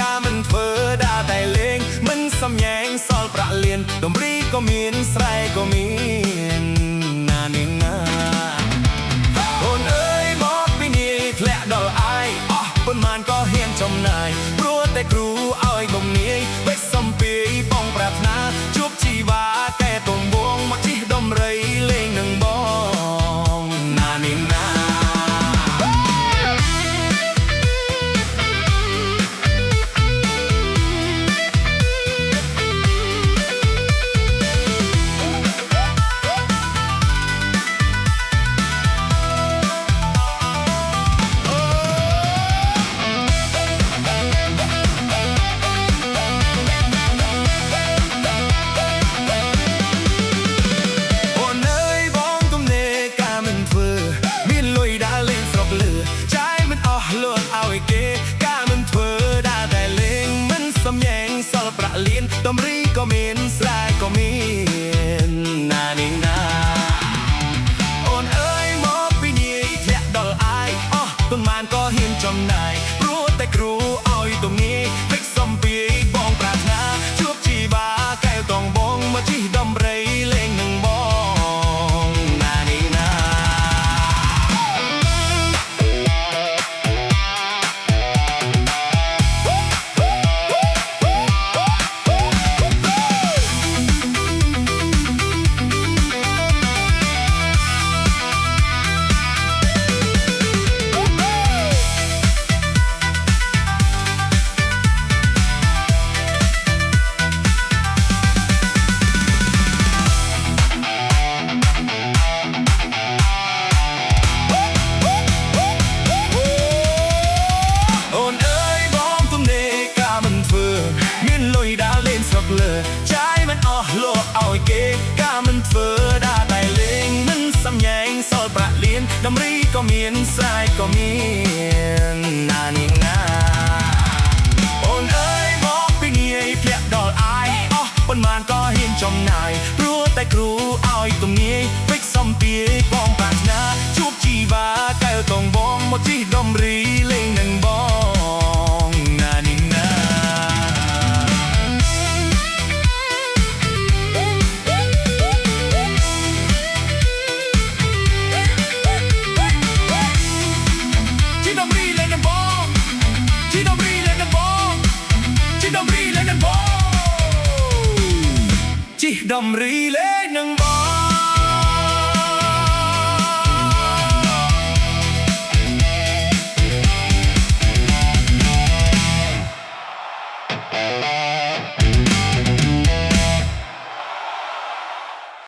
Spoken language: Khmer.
ការមិនធ្វើដាតែលេងមិនសំញែងសល់ប្រាក់លៀនដំរីក៏មានស្រែក៏មានណានាងណាអូនអើយមកពីនេះធ្លាក់ដល់អាយអស់ប៉ុន្មានក៏ហ៊ានចំណាយព្រោះតែគ្រូឲ្យបំនាយបេះសំពីបងប្រាថ្នាជួបជីវ៉ាកែតងវងមកជិះដំរីលេងនឹងបងណានាងណាដំរីក៏មានស្រែក៏មានណានាងណាអូនអើយមកពីនេះធ្លាក់ដល់អាយអស់ប៉ុន្មានក៏ហ៊ានចំណាយព្រោះតែគ្រូឲ្យទំនាយពេកសំពីបងប្រាថ្នាជួបជីវ៉ាកែវតងបងមកជិះដំរីលេងនឹងបងណានាងណាចាយមិនអស់លោកឲ្យគេការមិនធ្វើដាតែលេងមិនសំញែងសល់ប្រាក់លៀនដំរីក៏មានស្រែក៏មានណានាងណាអូនអើយមកពីងាយធ្លាក់ដល់អាយអស់ប៉ុន្មានក៏ហ៊ានចំណាយព្រោះតែគ្រូឲ្យទំនាយពេកសំពីបងប្រាថ្នាជួបជីវ៉ាកែវតងបងមកជិះដំរីលេងនឹងបងណានាងណាជិះដំរីលេងនឹងបងជិះដំរីលេងនឹងបងជិះដំរីលេងនឹងបង